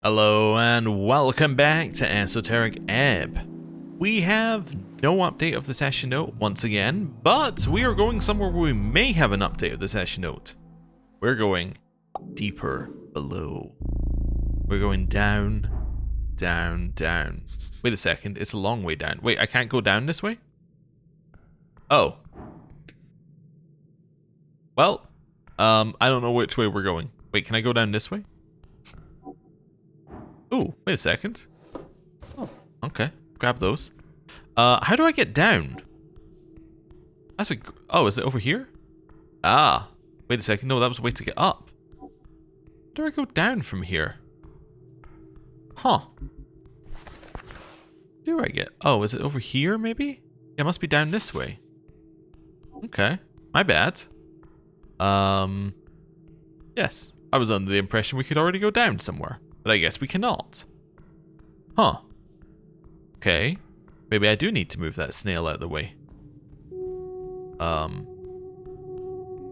Hello and welcome back to Esoteric Ebb. We have no update of the session note once again, but we are going somewhere where we may have an update of the session note. We're going deeper below. We're going down, down, down. Wait a second, it's a long way down. Wait, I can't go down this way? Oh. Well, I don't know which way we're going. Wait, can I go down this way? Oh, wait a second. Oh, okay. Grab those. How do I get down? That's a... Oh, is it over here? Ah. Wait a second. No, that was a way to get up. How do I go down from here? Huh. Do I get... Oh, is it over here, maybe? Yeah, it must be down this way. Okay. My bad. Yes. I was under the impression we could already go down somewhere. But I guess we cannot. Huh. Okay. Maybe I do need to move that snail out of the way. Can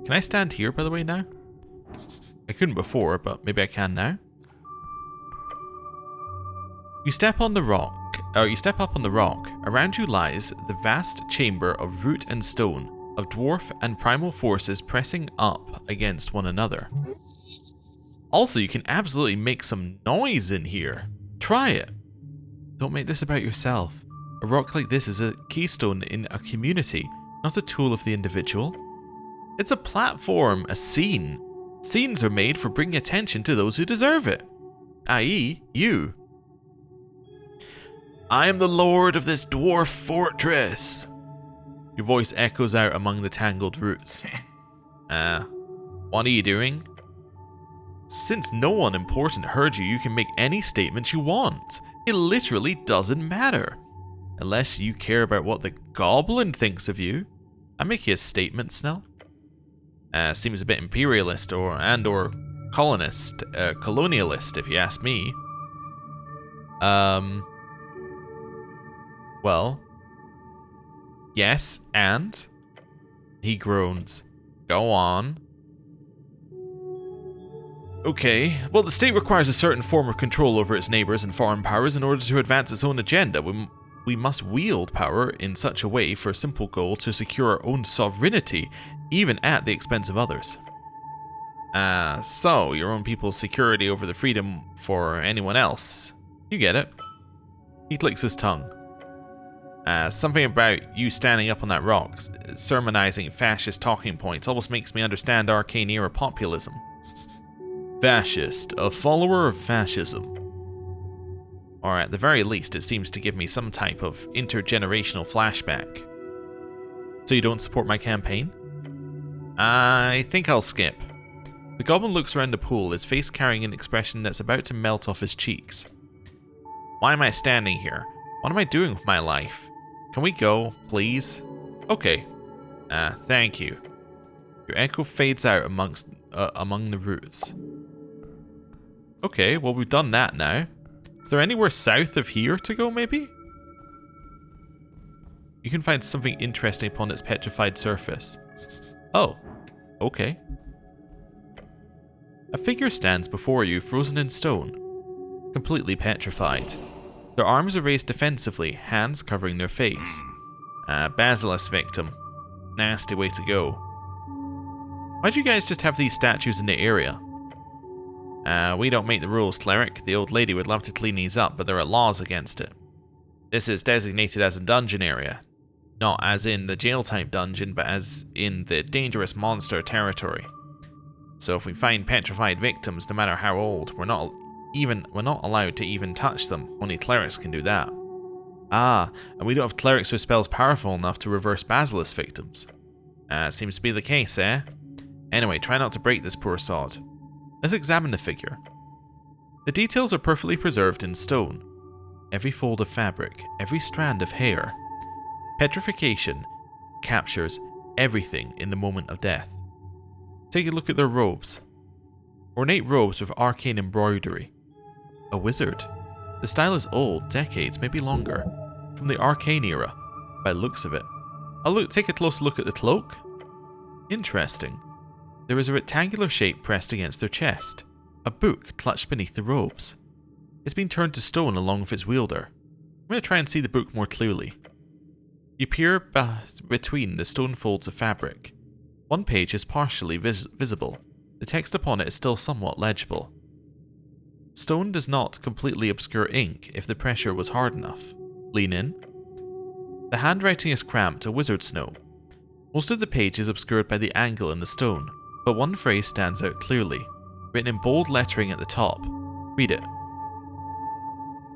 I stand here, by the way, now? I couldn't before, but maybe I can now. You step on the rock, or you step up on the rock. Around you lies the vast chamber of root and stone, of dwarf and primal forces pressing up against one another. Also, you can absolutely make some noise in here. Try it. Don't make this about yourself. A rock like this is a keystone in a community, not a tool of the individual. It's a platform, a scene. Scenes are made for bringing attention to those who deserve it, i.e., you. I am the lord of this dwarf fortress. Your voice echoes out among the tangled roots. What are you doing? Since no one important heard you, you can make any statements you want. It literally doesn't matter. Unless you care about what the goblin thinks of you. I make you a statement, Snell. Seems a bit imperialist or colonialist, if you ask me. Well. Yes, and? He groans. Go on. Okay, well, the state requires a certain form of control over its neighbors and foreign powers in order to advance its own agenda. We must wield power in such a way for a simple goal to secure our own sovereignty, even at the expense of others. So your own people's security over the freedom for anyone else. You get it. He licks his tongue. Something about you standing up on that rock, sermonizing fascist talking points, almost makes me understand arcane era populism. Fascist, a follower of fascism. Or at the very least, it seems to give me some type of intergenerational flashback. So you don't support my campaign? I think I'll skip. The goblin looks around the pool, his face carrying an expression that's about to melt off his cheeks. Why am I standing here? What am I doing with my life? Can we go, please? Okay. Thank you. Your echo fades out among the roots. Okay, well, we've done that now. Is there anywhere south of here to go, maybe? You can find something interesting upon its petrified surface. Oh, okay. A figure stands before you, frozen in stone, completely petrified. Their arms are raised defensively, hands covering their face. Basilisk victim. Nasty way to go. Why'd you guys just have these statues in the area? We don't make the rules, Cleric. The old lady would love to clean these up, but there are laws against it. This is designated as a dungeon area. Not as in the jail-type dungeon, but as in the dangerous monster territory. So if we find petrified victims, no matter how old, we're not allowed to even touch them. Only clerics can do that. Ah, and we don't have clerics with spells powerful enough to reverse basilisk victims. Seems to be the case, eh? Anyway, try not to break this poor sod. Let's examine the figure. The details are perfectly preserved in stone. Every fold of fabric, every strand of hair. Petrification captures everything in the moment of death. Take a look at their robes. Ornate robes with arcane embroidery. A wizard. The style is old, decades, maybe longer. From the arcane era, by the looks of it. Take a close look at the cloak. Interesting. There is a rectangular shape pressed against their chest. A book clutched beneath the robes. It's been turned to stone along with its wielder. I'm going to try and see the book more clearly. You peer between the stone folds of fabric. One page is partially visible. The text upon it is still somewhat legible. Stone does not completely obscure ink if the pressure was hard enough. Lean in. The handwriting is cramped, a wizard's note. Most of the page is obscured by the angle in the stone, but one phrase stands out clearly, written in bold lettering at the top. Read it.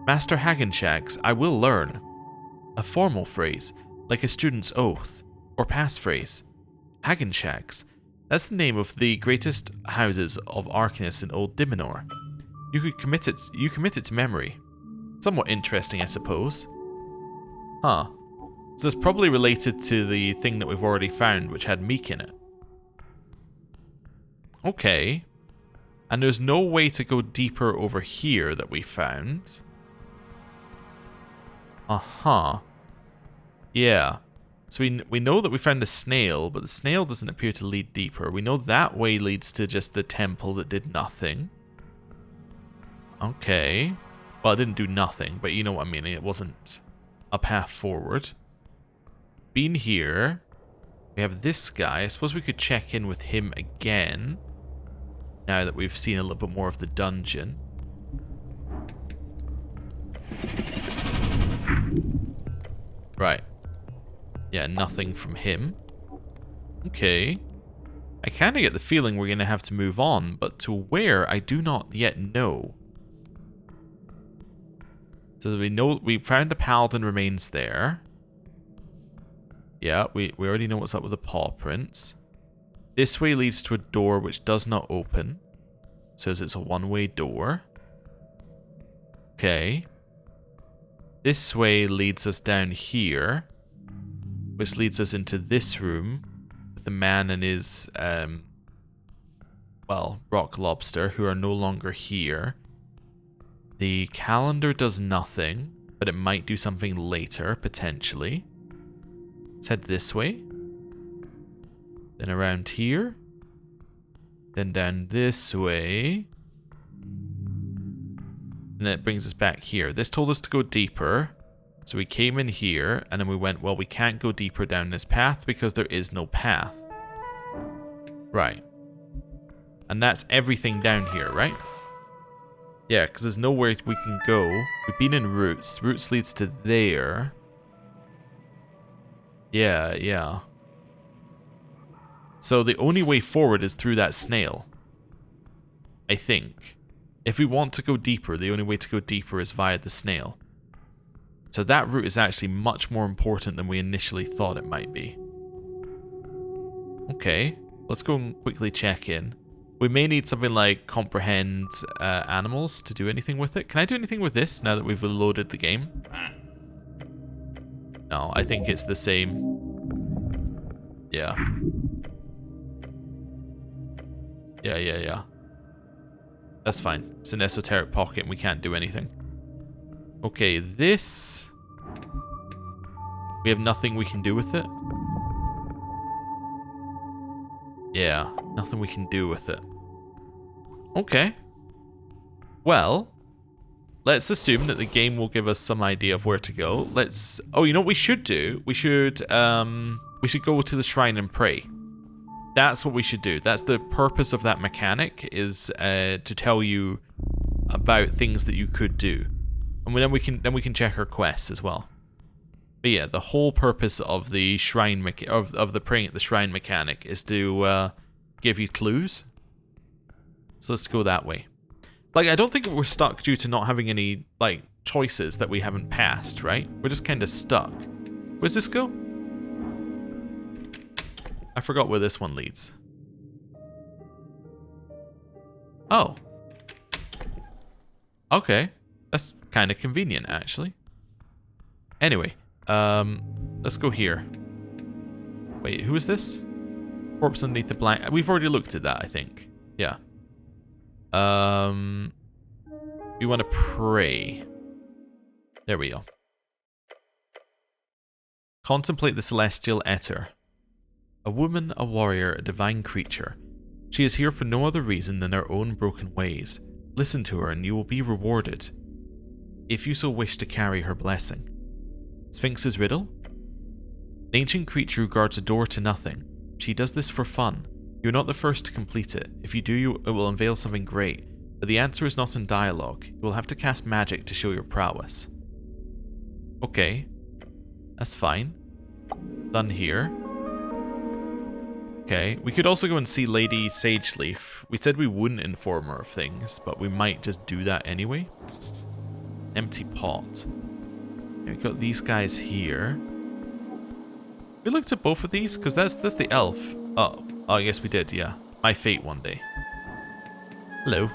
Master Hagenshags, I will learn. A formal phrase, like a student's oath, or passphrase. Hagenshags. That's the name of the greatest houses of Arcanus in Old Dimenor. You commit it to memory. Somewhat interesting, I suppose. Huh. So it's probably related to the thing that we've already found, which had Meek in it. Okay. And there's no way to go deeper over here that we found. Uh-huh. Yeah. So we know that we found a snail, but the snail doesn't appear to lead deeper. We know that way leads to just the temple that did nothing. Okay. Well, it didn't do nothing, but you know what I mean. It wasn't a path forward. Been here. We have this guy. I suppose we could check in with him again. Now that we've seen a little bit more of the dungeon. Right. Yeah, nothing from him. Okay. I kind of get the feeling we're going to have to move on, but to where I do not yet know. So we know we found the paladin remains there. Yeah, we already know what's up with the paw prints. This way leads to a door which does not open. Says it's a one-way door. Okay. This way leads us down here, which leads us into this room with the man and his, well, rock lobster, who are no longer here. The calendar does nothing, but it might do something later, potentially. Let's head this way. Then around here. Then down this way. And then it brings us back here. This told us to go deeper. So we came in here, and then we went, well, we can't go deeper down this path because there is no path. Right. And that's everything down here, right? Yeah, because there's nowhere we can go. We've been in Roots. Roots leads to there. Yeah, yeah. So the only way forward is through that snail. I think. If we want to go deeper, the only way to go deeper is via the snail. So that route is actually much more important than we initially thought it might be. Okay, let's go and quickly check in. We may need something like comprehend animals to do anything with it. Can I do anything with this now that we've loaded the game? No, I think it's the same. Yeah. Yeah. That's fine. It's an esoteric pocket and we can't do anything. Okay, this... we have nothing we can do with it. Yeah, nothing we can do with it. Okay. Well, let's assume that the game will give us some idea of where to go. Let's... oh, you know what we should do? We should go to the shrine and pray. That's what we should do. That's the purpose of that mechanic, is to tell you about things that you could do. And then we can check our quests as well. But yeah, the whole purpose of the shrine of the praying at the shrine mechanic is to give you clues. So let's go that way. Like, I don't think we're stuck due to not having any like choices that we haven't passed, right? We're just kind of stuck. Where's this go? I forgot where this one leads. Oh. Okay. That's kind of convenient, actually. Anyway, let's go here. Wait, who is this? Corpse underneath the blank. We've already looked at that, I think. Yeah. We want to pray. There we go. Contemplate the celestial Etter. A woman, a warrior, a divine creature. She is here for no other reason than her own broken ways. Listen to her and you will be rewarded. if you so wish to carry her blessing. Sphinx's riddle? An ancient creature who guards a door to nothing. She does this for fun. You're not the first to complete it. If you do, it will unveil something great. But the answer is not in dialogue. You will have to cast magic to show your prowess. Okay. That's fine. Done here. Okay, we could also go and see Lady Sageleaf. We said we wouldn't inform her of things, but we might just do that anyway. Empty pot. We've got these guys here. We looked at both of these, because that's the elf. Oh, I guess we did, yeah. My fate one day. Hello.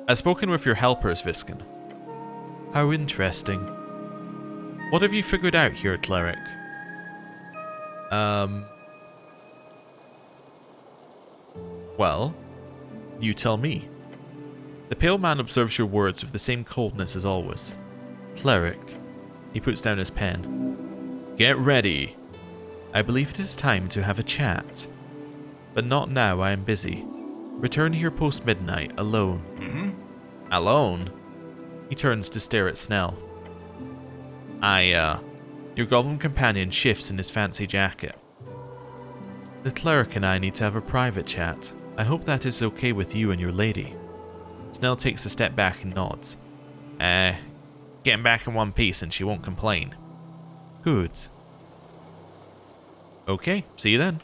I've spoken with your helpers, Visken. How interesting. What have you figured out here, Cleric? Well, you tell me. The pale man observes your words with the same coldness as always. Cleric. He puts down his pen. Get ready. I believe it is time to have a chat. But not now, I am busy. Return here post-midnight, alone. Alone? He turns to stare at Snell. Your goblin companion shifts in his fancy jacket. The cleric and I need to have a private chat. I hope that is okay with you and your lady. Snell takes a step back and nods. Getting back in one piece and she won't complain. Good. Okay, see you then.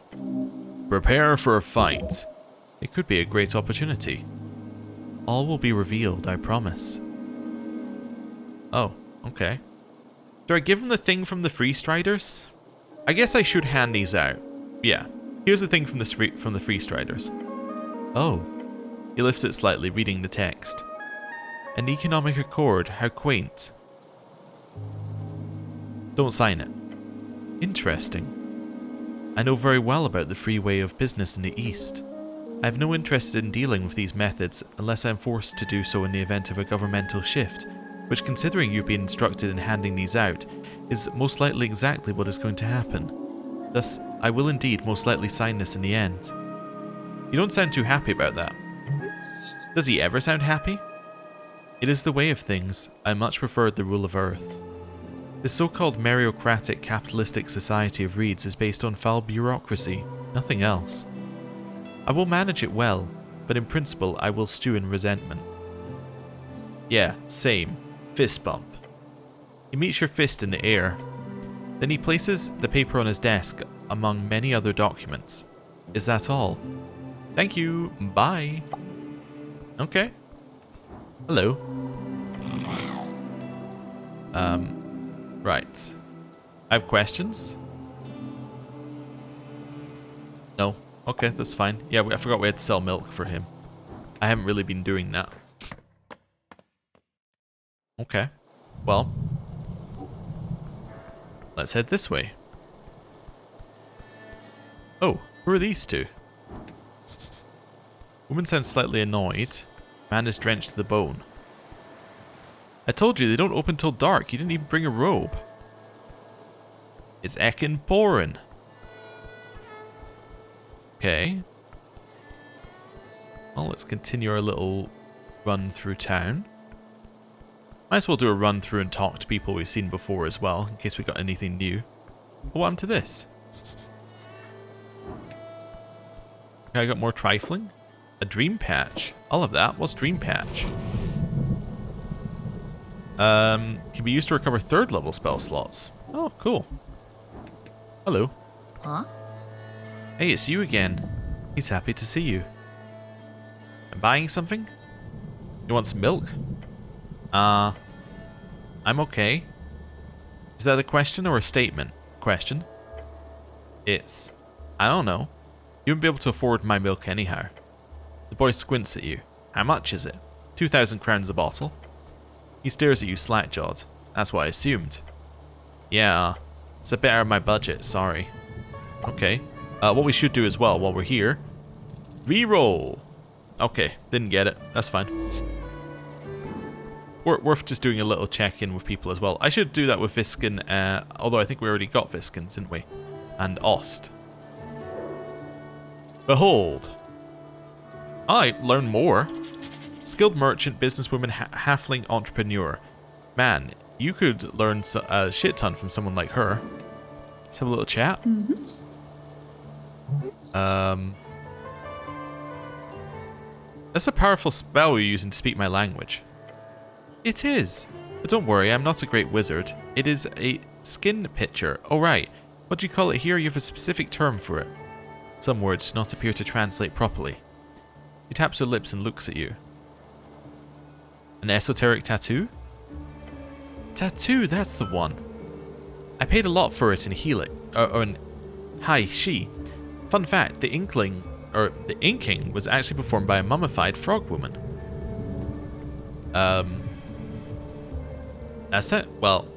Prepare for a fight. It could be a great opportunity. All will be revealed, I promise. Oh, okay. Do I give him the thing from the Freestriders? I guess I should hand these out. Yeah, here's the thing from the Freestriders. Oh. He lifts it slightly, reading the text. An economic accord, how quaint. Don't sign it. Interesting. I know very well about the free way of business in the East. I have no interest in dealing with these methods unless I am forced to do so in the event of a governmental shift, which, considering you've been instructed in handing these out, is most likely exactly what is going to happen. Thus, I will indeed most likely sign this in the end. You don't sound too happy about that. Does he ever sound happy? It is the way of things. I much preferred the rule of Earth. This so-called meritocratic capitalistic society of reeds is based on foul bureaucracy, nothing else. I will manage it well, but in principle I will stew in resentment. Yeah, same. Fist bump. He meets your fist in the air. Then he places the paper on his desk among many other documents. Is that all? Thank you. Bye. Okay. Hello. Right. I have questions? No. Okay, that's fine. Yeah, I forgot we had to sell milk for him. I haven't really been doing that. Okay. Well. Let's head this way. Oh, who are these two? Woman sounds slightly annoyed. Man is drenched to the bone. I told you they don't open till dark. You didn't even bring a robe. It's Ekin Porin. Okay. Well, let's continue our little run through town. Might as well do a run through and talk to people we've seen before as well, in case we got anything new. What happened to this? Okay, I got more trifling. A dream patch. All of that. What's dream patch? Can be used to recover 3rd level spell slots. Oh, cool. Hello. Huh? Hey, it's you again. He's happy to see you. I'm buying something? You want some milk? I'm okay. Is that a question or a statement? Question. It's... I don't know. You wouldn't be able to afford my milk anyhow. The boy squints at you. How much is it? 2,000 crowns a bottle. He stares at you slack-jawed. That's what I assumed. Yeah, it's a bit out of my budget, sorry. Okay. What we should do as well while we're here... Reroll! Okay, didn't get it. That's fine. Worth just doing a little check-in with people as well. I should do that with Visken, although I think we already got Visken, didn't we? And Ost. Behold! Learn more. Skilled merchant, businesswoman, halfling entrepreneur. Man, you could learn a shit ton from someone like her. Let's have a little chat. That's a powerful spell you're using to speak my language. It is. But don't worry, I'm not a great wizard. It is a skin picture. Oh, right. What do you call it here? You have a specific term for it. Some words do not appear to translate properly. He taps her lips and looks at you. An esoteric tattoo? Tattoo, that's the one. I paid a lot for it in Helix. Hi, she. Fun fact, the inking was actually performed by a mummified frog woman. That's it? Well,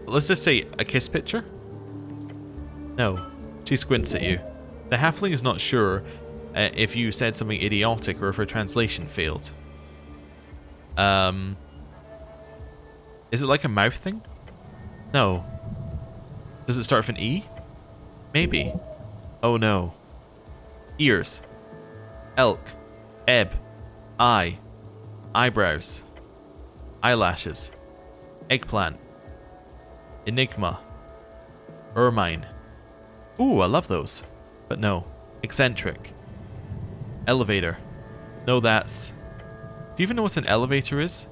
let's just say a kiss picture? No. She squints at you. The halfling is not sure if you said something idiotic or if her translation failed. Is it like a mouth thing? No. Does it start with an E? Maybe. Oh no. Ears. Elk. Ebb. Eye. Eyebrows. Eyelashes. Eggplant. Enigma. Ermine. Ooh, I love those. But no. Eccentric. Elevator. No, that's... Do you even know what an elevator is?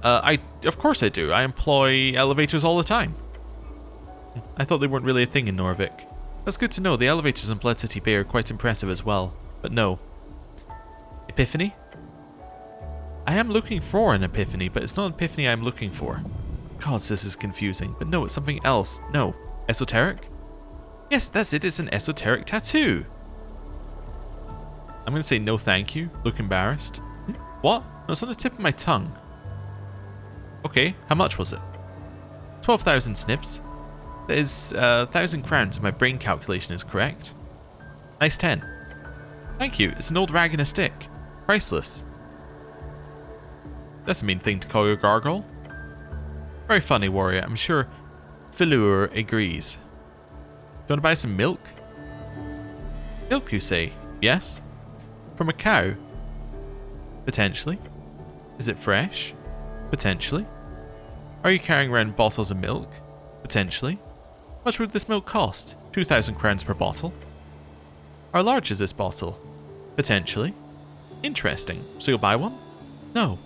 Of course I do. I employ elevators all the time. I thought they weren't really a thing in Norvik. That's good to know. The elevators in Blood City Bay are quite impressive as well. But no. Epiphany? I am looking for an epiphany, but it's not an epiphany I'm looking for. God, this is confusing. But no, it's something else. No. Esoteric? Yes, that's it. It's an esoteric tattoo. I'm going to say no thank you. Look embarrassed. What? No, it's on the tip of my tongue. Okay, how much was it? 12,000 snips. That is 1,000 crowns if my brain calculation is correct. Nice 10. Thank you. It's an old rag and a stick. Priceless. That's a mean thing to call your gargoyle. Very funny, warrior. I'm sure Philur agrees. Do you want to buy some milk? Milk, you say? Yes. From a cow? Potentially. Is it fresh? Potentially. Are you carrying around bottles of milk? Potentially. How much would this milk cost? 2,000 crowns per bottle. How large is this bottle? Potentially. Interesting. So you'll buy one? No.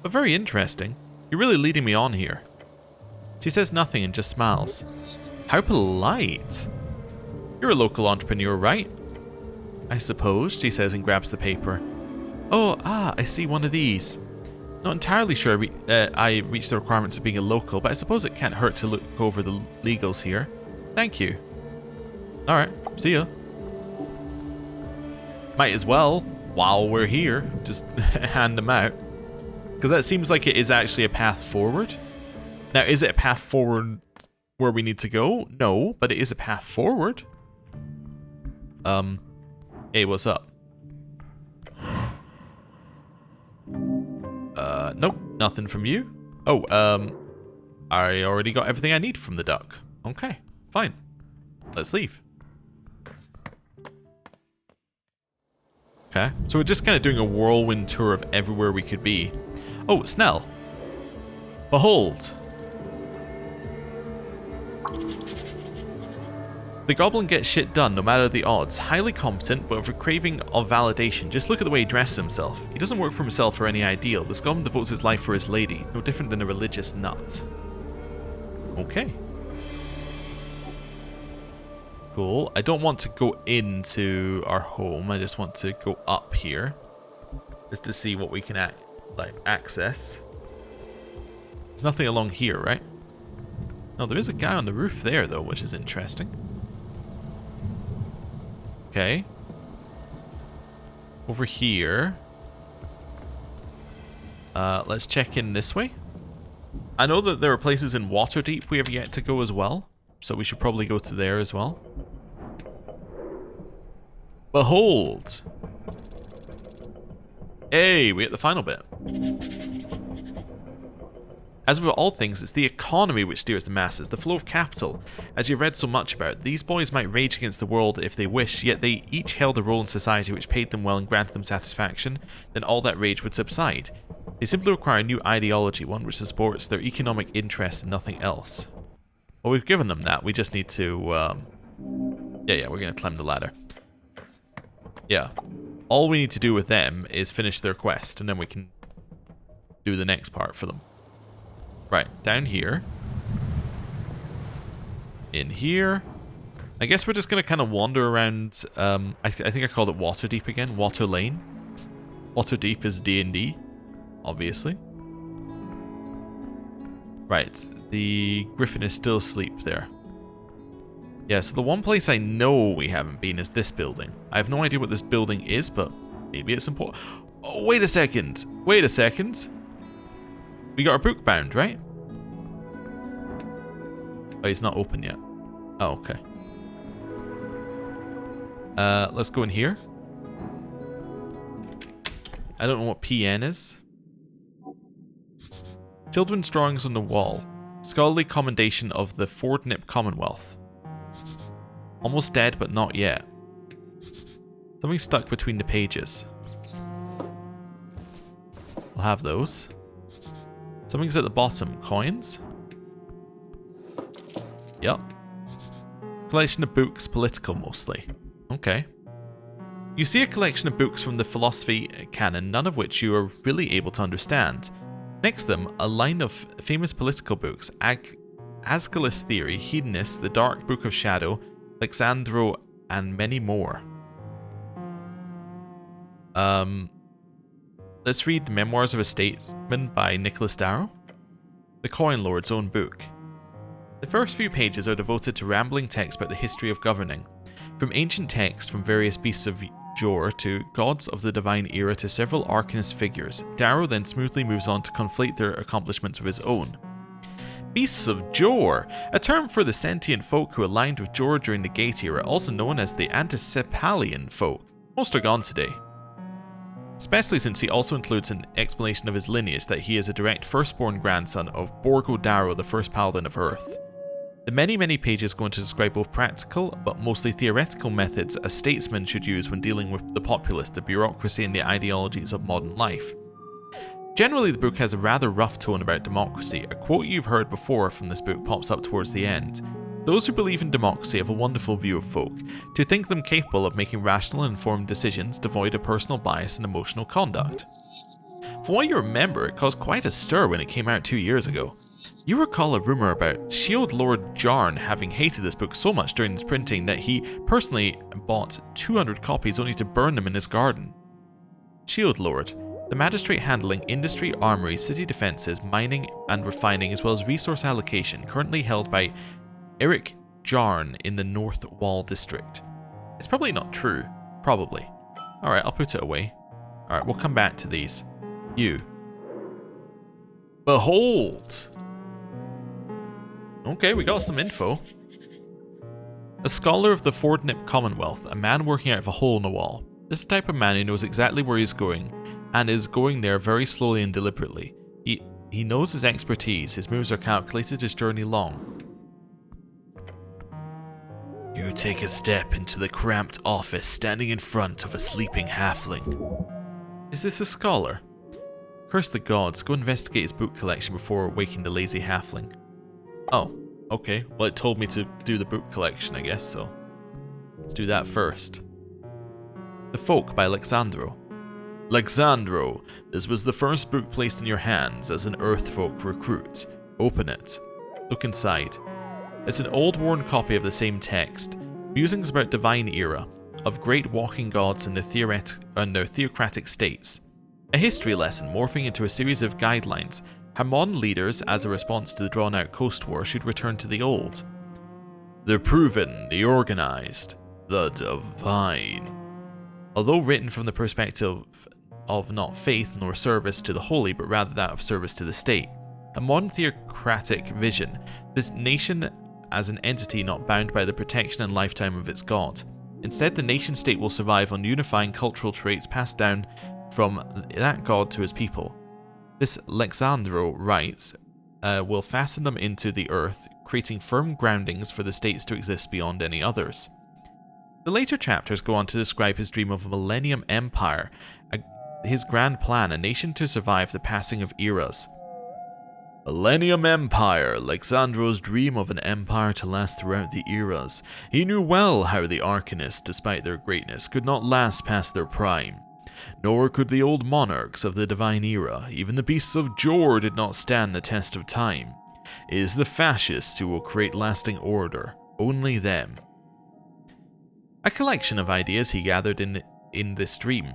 But very interesting. You're really leading me on here. She says nothing and just smiles. How polite. You're a local entrepreneur, right? I suppose, she says and grabs the paper. Oh, I see one of these. Not entirely sure I reached the requirements of being a local, but I suppose it can't hurt to look over the legals here. Thank you. Alright, see ya. Might as well, while we're here, just hand them out. Because that seems like it is actually a path forward. Now, is it a path forward where we need to go? No, but it is a path forward. Hey, what's up? Nope, nothing from you. Oh, I already got everything I need from the duck. Okay, fine. Let's leave. Okay, so we're just kind of doing a whirlwind tour of everywhere we could be. Oh, Snell. Behold. The goblin gets shit done no matter the odds. Highly competent, but with a craving of validation. Just look at the way he dresses himself. He doesn't work for himself or any ideal. This goblin devotes his life for his lady. No different than a religious nut. Okay. Cool. I don't want to go into our home. I just want to go up here. Just to see what we can access. There's nothing along here, right? No, there is a guy on the roof there, though, which is interesting. Okay. Over here. Let's check in this way. I know that there are places in Waterdeep we have yet to go as well, so we should probably go to there as well. Behold! Hey, we hit the final bit. As with all things, it's the economy which steers the masses, the flow of capital. As you've read so much about, these boys might rage against the world if they wish, yet they each held a role in society which paid them well and granted them satisfaction, then all that rage would subside. They simply require a new ideology, one which supports their economic interests and nothing else. Well, we've given them that, we just need to, we're gonna climb the ladder. Yeah. All we need to do with them is finish their quest, and then we can do the next part for them. Right, down here. In here. I guess we're just going to kind of wander around, I think I called it Waterdeep again, Water Lane. Waterdeep is D&D, obviously. Right, the griffin is still asleep there. Yeah, so the one place I know we haven't been is this building. I have no idea what this building is, but maybe it's important. Oh, wait a second. Wait a second. We got our book bound, right? Oh, he's not open yet. Oh, okay. Let's go in here. I don't know what PN is. Children's drawings on the wall. Scholarly commendation of the Fordnip Commonwealth. Almost dead, but not yet. Something stuck between the pages. We'll have those. Something's at the bottom. Coins? Yep. Collection of books, political mostly. Okay. You see a collection of books from the philosophy canon, none of which you are really able to understand. Next to them, a line of famous political books. Aeschylus Theory, Hedonist, The Dark Book of Shadow, Alexandro, and many more. Let's read The Memoirs of a Statesman by Nicholas Darrow. The Coin Lord's own book. The first few pages are devoted to rambling text about the history of governing. From ancient texts from various beasts of Jor to gods of the divine era to several arcanist figures, Darrow then smoothly moves on to conflate their accomplishments with his own. Beasts of Jor, a term for the sentient folk who aligned with Jor during the Gate era, also known as the Anticepalian folk. Most are gone today. Especially since he also includes an explanation of his lineage that he is a direct firstborn grandson of Borgo Darrow, the first paladin of Earth. The many pages go on to describe both practical, but mostly theoretical methods a statesman should use when dealing with the populace, the bureaucracy, and the ideologies of modern life. Generally, the book has a rather rough tone about democracy. A quote you've heard before from this book pops up towards the end. Those who believe in democracy have a wonderful view of folk, to think them capable of making rational and informed decisions devoid of personal bias and emotional conduct. From what you remember, it caused quite a stir when it came out 2 years ago. You recall a rumour about Shield Lord Jarn having hated this book so much during its printing that he personally bought 200 copies only to burn them in his garden. Shield Lord, the magistrate handling industry, armory, city defences, mining and refining, as well as resource allocation, currently held by Eric Jarn in the North Wall district. It's probably not true. Probably. Alright, I'll put it away. Alright, we'll come back to these. You. Behold! Okay, we got some info. A scholar of the Fordnip Commonwealth, a man working out of a hole in the wall. This is the type of man who knows exactly where he's going, and is going there very slowly and deliberately. He knows his expertise, his moves are calculated, his journey long. You take a step into the cramped office, standing in front of a sleeping halfling. Is this a scholar? Curse the gods, go investigate his book collection before waking the lazy halfling. Oh, okay. Well, it told me to do the book collection, I guess, so let's do that first. The Folk by Alexandro. Alexandro, this was the first book placed in your hands as an Earthfolk recruit. Open it. Look inside. It's an old worn copy of the same text. Musings about divine era, of great walking gods and their theocratic states. A history lesson morphing into a series of guidelines. How modern leaders, as a response to the drawn-out Coast War, should return to the old. The proven, the organized, the divine. Although written from the perspective of not faith nor service to the holy, but rather that of service to the state. A modern theocratic vision, this nation as an entity not bound by the protection and lifetime of its god. Instead, the nation-state will survive on unifying cultural traits passed down from that god to his people. This Alexandro writes, will fasten them into the earth, creating firm groundings for the states to exist beyond any others. The later chapters go on to describe his dream of a Millennium Empire, his grand plan, a nation to survive the passing of eras. Millennium Empire, Alexandro's dream of an empire to last throughout the eras. He knew well how the Arcanists, despite their greatness, could not last past their prime. Nor could the old monarchs of the divine era, even the beasts of Jor, did not stand the test of time. It is the fascists who will create lasting order, only them. A collection of ideas he gathered in this dream.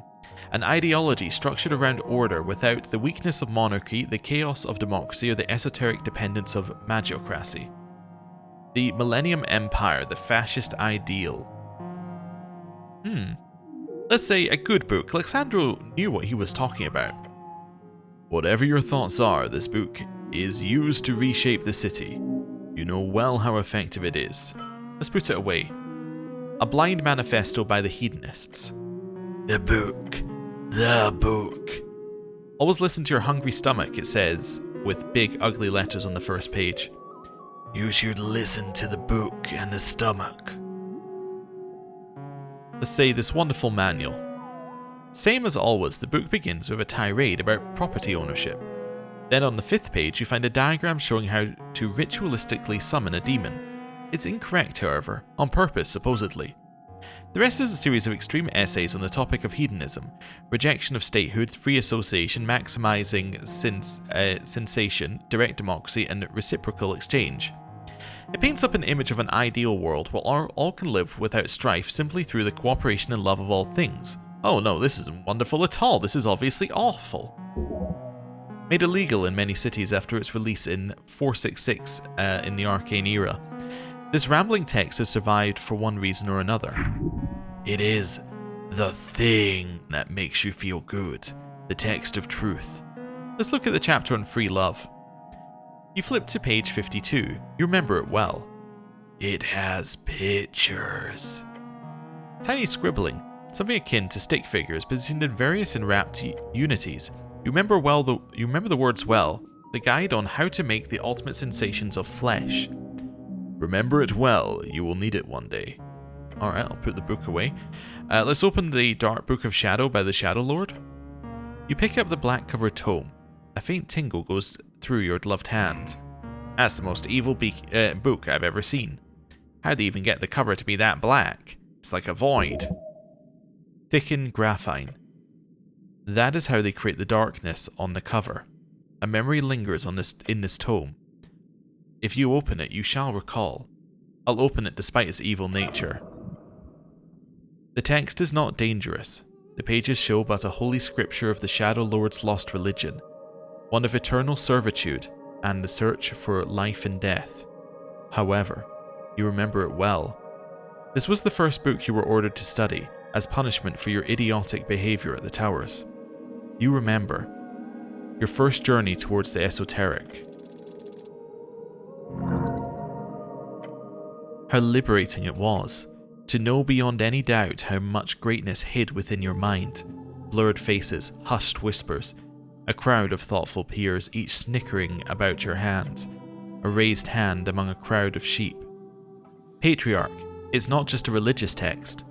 An ideology structured around order without the weakness of monarchy, the chaos of democracy, or the esoteric dependence of magiocracy. The Millennium Empire, the fascist ideal. Let's say a good book. Alexandro knew what he was talking about. Whatever your thoughts are, this book is used to reshape the city. You know well how effective it is. Let's put it away. A blind manifesto by the hedonists. The book. The book. Always listen to your hungry stomach, it says, with big ugly letters on the first page. You should listen to the book and the stomach. Let's say this wonderful manual. Same as always, the book begins with a tirade about property ownership. Then on the 5th page you find a diagram showing how to ritualistically summon a demon. It's incorrect, however, on purpose supposedly. The rest is a series of extreme essays on the topic of hedonism, rejection of statehood, free association, maximizing sensation, direct democracy, and reciprocal exchange. It paints up an image of an ideal world where all can live without strife simply through the cooperation and love of all things. Oh no, this isn't wonderful at all, this is obviously awful. Made illegal in many cities after its release in 466 in the Arcane era. This rambling text has survived for one reason or another. It is the thing that makes you feel good, the text of truth. Let's look at the chapter on free love. You flip to page 52, you remember it well. It has pictures. Tiny scribbling, something akin to stick figures positioned in various enwrapped unities. You remember the words well, the guide on how to make the ultimate sensations of flesh. Remember it well, you will need it one day. Alright, I'll put the book away. Let's open the Dark Book of Shadow by the Shadow Lord. You pick up the black covered tome. A faint tingle goes through your gloved hand. That's the most evil book I've ever seen. How'd they even get the cover to be that black? It's like a void. Thickened graphene. That is how they create the darkness on the cover. A memory lingers in this tome. If you open it, you shall recall. I'll open it despite its evil nature. The text is not dangerous. The pages show but a holy scripture of the Shadow Lord's lost religion, one of eternal servitude and the search for life and death. However, you remember it well. This was the first book you were ordered to study as punishment for your idiotic behavior at the towers. You remember your first journey towards the esoteric. How liberating it was to know beyond any doubt how much greatness hid within your mind. Blurred faces, hushed whispers, a crowd of thoughtful peers, each snickering about your hand, a raised hand among a crowd of sheep. Patriarch, it's not just a religious text.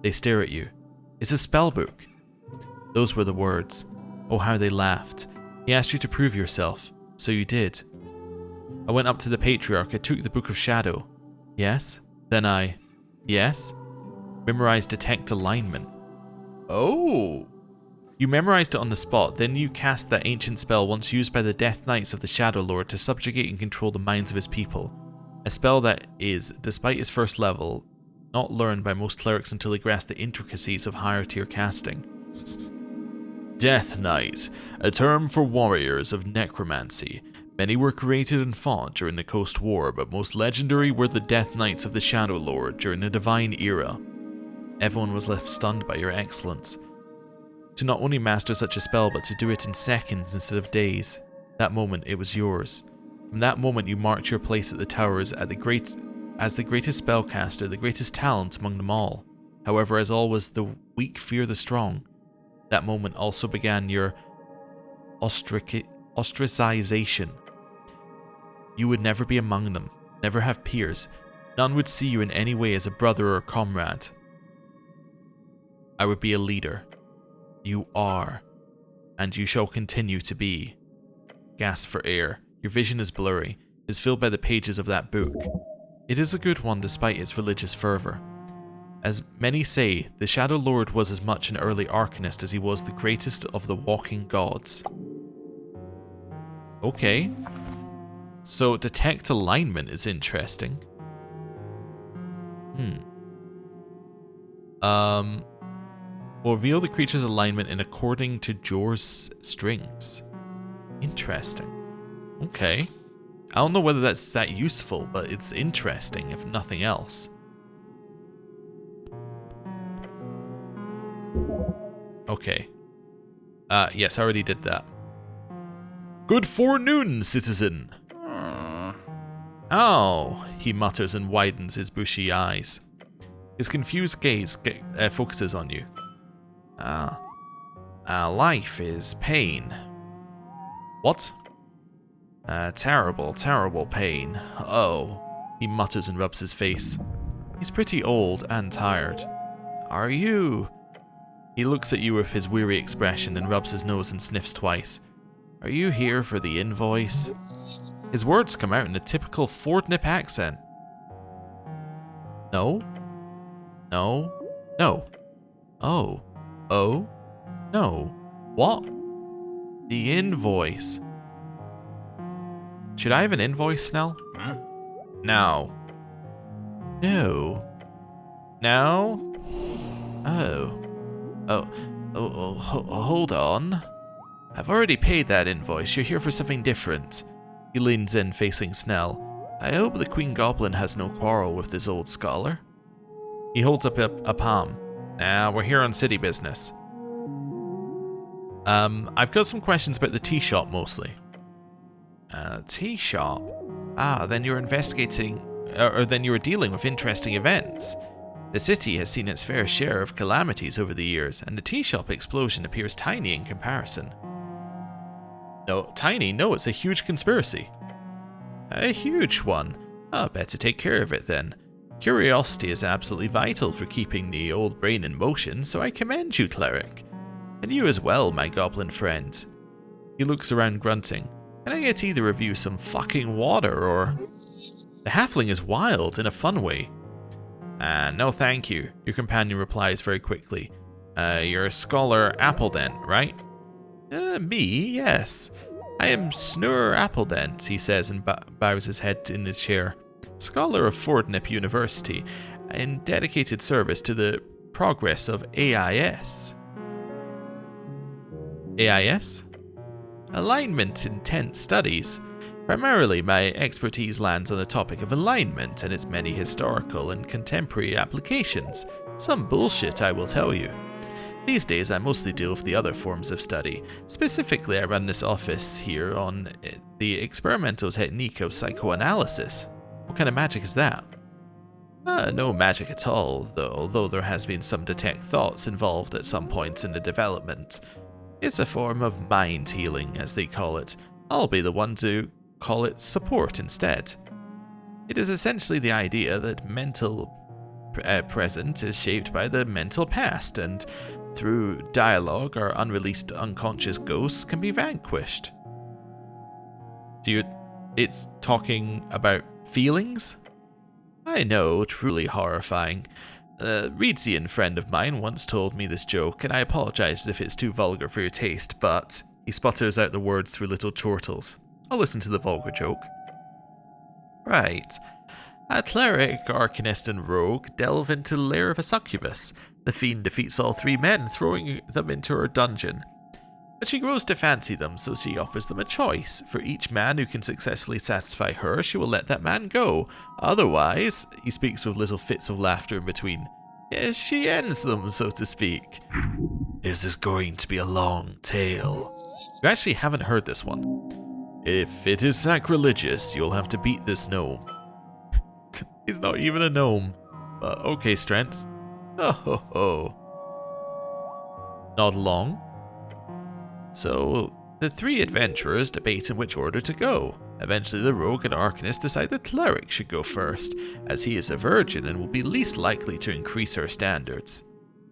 They stare at you. It's a spell book. Those were the words. Oh, how they laughed. He asked you to prove yourself, so you did. I went up to the Patriarch, I took the Book of Shadow. Yes? Then I... Yes? Memorized Detect Alignment. Oh! You memorized it on the spot, then you cast that ancient spell once used by the Death Knights of the Shadow Lord to subjugate and control the minds of his people. A spell that is, despite its first level, not learned by most clerics until they grasp the intricacies of higher tier casting. Death Knight, a term for warriors of necromancy. Many were created and fought during the Coast War, but most legendary were the Death Knights of the Shadow Lord during the Divine Era. Everyone was left stunned by your excellence. To not only master such a spell, but to do it in seconds instead of days. That moment, it was yours. From that moment, you marked your place at the towers as the greatest spellcaster, the greatest talent among them all. However, as always, the weak fear the strong. That moment also began your ostracization. You would never be among them, never have peers. None would see you in any way as a brother or comrade. I would be a leader. You are, and you shall continue to be. Gasp for air. Your vision is blurry, is filled by the pages of that book. It is a good one despite its religious fervour. As many say, the Shadow Lord was as much an early Arcanist as he was the greatest of the walking gods. Okay. So, detect alignment is interesting. Will reveal the creature's alignment in according to Jor's strings. Interesting. Okay. I don't know whether that's that useful, but it's interesting, if nothing else. Okay. Yes, I already did that. Good forenoon, citizen! Oh, he mutters and widens his bushy eyes. His confused gaze focuses on you. Life is pain. What? Terrible, terrible pain. Oh, he mutters and rubs his face. He's pretty old and tired. Are you? He looks at you with his weary expression and rubs his nose and sniffs twice. Are you here for the invoice? His words come out in a typical Fordnip accent. No? No? No. Oh. Oh? No. What? The invoice. Should I have an invoice, Snell? Huh? No. No. No? Hold on. I've already paid that invoice. You're here for something different. He leans in, facing Snell. I hope the Queen Goblin has no quarrel with this old scholar. He holds up a palm. Nah, we're here on city business. I've got some questions about the tea shop mostly. Tea shop? Then you're investigating, or then you were dealing with interesting events. The city has seen its fair share of calamities over the years, and the tea shop explosion appears tiny in comparison. No, tiny? No, it's a huge conspiracy. A huge one? Better take care of it then. Curiosity is absolutely vital for keeping the old brain in motion, so I commend you, Cleric. And you as well, my goblin friend. He looks around grunting. Can I get either of you some fucking water, or... The halfling is wild in a fun way. No thank you, your companion replies very quickly. You're Scholar Appledent, right? Me, yes. I am Snur Appledent, he says and bows his head in his chair. Scholar of Fordnip University, in dedicated service to the progress of AIS. AIS? Alignment Intent Studies. Primarily, my expertise lands on the topic of alignment and its many historical and contemporary applications. Some bullshit, I will tell you. These days, I mostly deal with the other forms of study. Specifically, I run this office here on the experimental technique of psychoanalysis. What kind of magic is that? No magic at all, although there has been some detect thoughts involved at some points in the development. It's a form of mind healing, as they call it. I'll be the one to call it support instead. It is essentially the idea that mental present is shaped by the mental past, and through dialogue, our unreleased unconscious ghosts can be vanquished. It's talking about feelings? I know, truly horrifying. A Reedsian friend of mine once told me this joke, and I apologize if it's too vulgar for your taste, but... He sputters out the words through little chortles. I'll listen to the vulgar joke. Right. A cleric, arcanist, and rogue delve into the lair of a succubus. The fiend defeats all three men, throwing them into her dungeon. But she grows to fancy them, so she offers them a choice. For each man who can successfully satisfy her, she will let that man go. Otherwise, he speaks with little fits of laughter in between. She ends them, so to speak. This is going to be a long tale. You actually haven't heard this one. If it is sacrilegious, you'll have to beat this gnome. He's not even a gnome. But okay, strength. Oh ho ho. Not long. So, the three adventurers debate in which order to go. Eventually the rogue and Arcanist decide the Cleric should go first, as he is a virgin and will be least likely to increase her standards.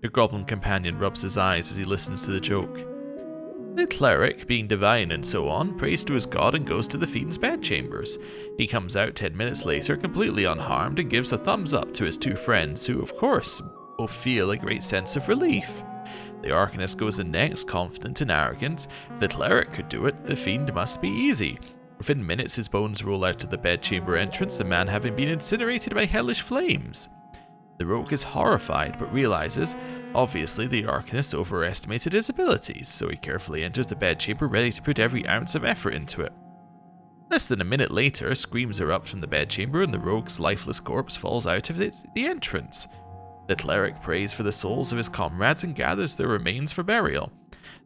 Your goblin companion rubs his eyes as he listens to the joke. The Cleric, being divine and so on, prays to his god and goes to the Fiend's bedchambers. He comes out 10 minutes later completely unharmed and gives a thumbs up to his two friends, who of course both feel a great sense of relief. The Arcanist goes in next, confident and arrogant. If the Cleric could do it, the Fiend must be easy. Within minutes his bones roll out of the bedchamber entrance, the man having been incinerated by hellish flames. The rogue is horrified, but realizes, obviously, the Arcanist overestimated his abilities, so he carefully enters the bedchamber ready to put every ounce of effort into it. Less than a minute later, screams erupt from the bedchamber and the rogue's lifeless corpse falls out of the entrance. The Cleric prays for the souls of his comrades and gathers their remains for burial.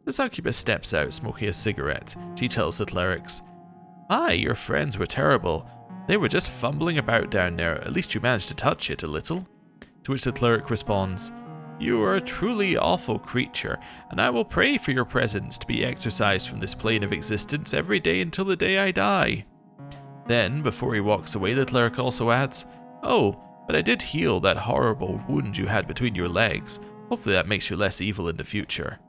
The succubus steps out, smoking a cigarette. She tells the Clerics, "Aye, your friends were terrible. They were just fumbling about down there. At least you managed to touch it a little." To which the Cleric responds, "You are a truly awful creature, and I will pray for your presence to be exorcised from this plane of existence every day until the day I die." Then, before he walks away, the Cleric also adds, "Oh, but I did heal that horrible wound you had between your legs. Hopefully that makes you less evil in the future."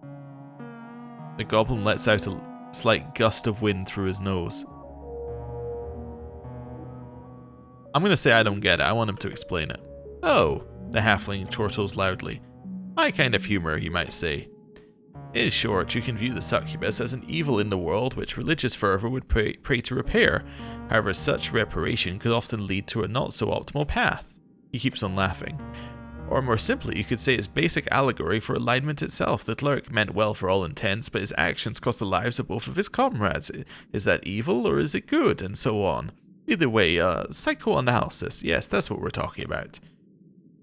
The goblin lets out a slight gust of wind through his nose. I'm going to say I don't get it. I want him to explain it. "Oh," the halfling chortles loudly. "My kind of humor, you might say. In short, you can view the succubus as an evil in the world which religious fervor would pray to repair. However, such reparation could often lead to a not so optimal path." He keeps on laughing. "Or more simply, you could say it's basic allegory for alignment itself. The Cleric meant well for all intents, but his actions cost the lives of both of his comrades. Is that evil or is it good? And so on. Either way, psychoanalysis, yes, that's what we're talking about.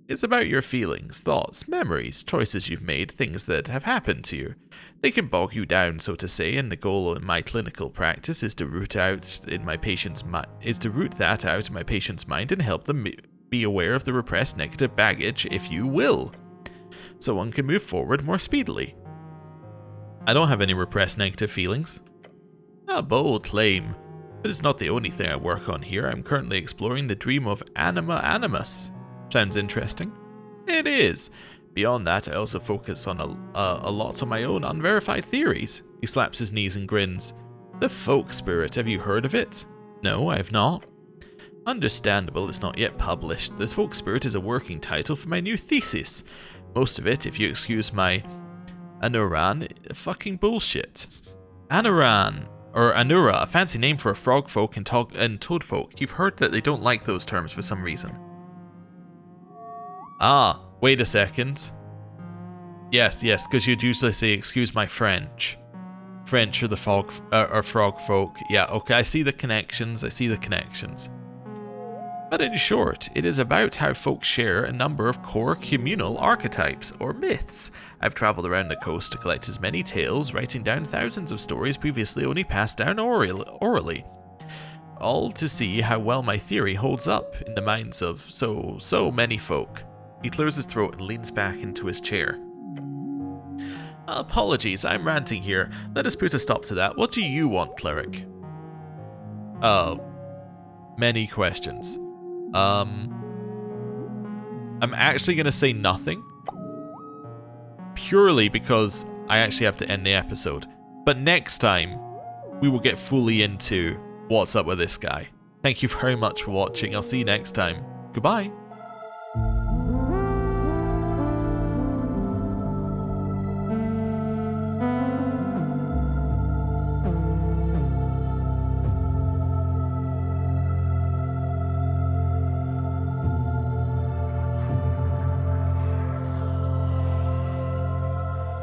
It's about your feelings, thoughts, memories, choices you've made, things that have happened to you. They can bog you down, so to say, and the goal in my clinical practice is to root that out in my patient's mind and help them be aware of the repressed negative baggage, if you will, so one can move forward more speedily." I don't have any repressed negative feelings. A bold claim, but it's not the only thing I work on here. I'm currently exploring the dream of anima animus. Sounds interesting? It is. Beyond that, I also focus on a lot on my own unverified theories. He slaps his knees and grins. The folk spirit, have you heard of it? No, I have not. Understandable, it's not yet published. The folk spirit is a working title for my new thesis. Most of it, if you excuse my Anuran, fucking bullshit. Anuran, or Anura, a fancy name for a frog folk and toad folk. You've heard that they don't like those terms for some reason. Ah, wait a second. Yes, because you'd usually say, "Excuse my French." French or the frog folk. Yeah, okay, I see the connections. But in short, it is about how folks share a number of core communal archetypes, or myths. I've travelled around the coast to collect as many tales, writing down thousands of stories previously only passed down orally. All to see how well my theory holds up in the minds of so many folk. He clears his throat and leans back into his chair. Apologies, I'm ranting here. Let us put a stop to that. What do you want, Cleric? Many questions. I'm actually going to say nothing. Purely because I actually have to end the episode. But next time, we will get fully into what's up with this guy. Thank you very much for watching. I'll see you next time. Goodbye.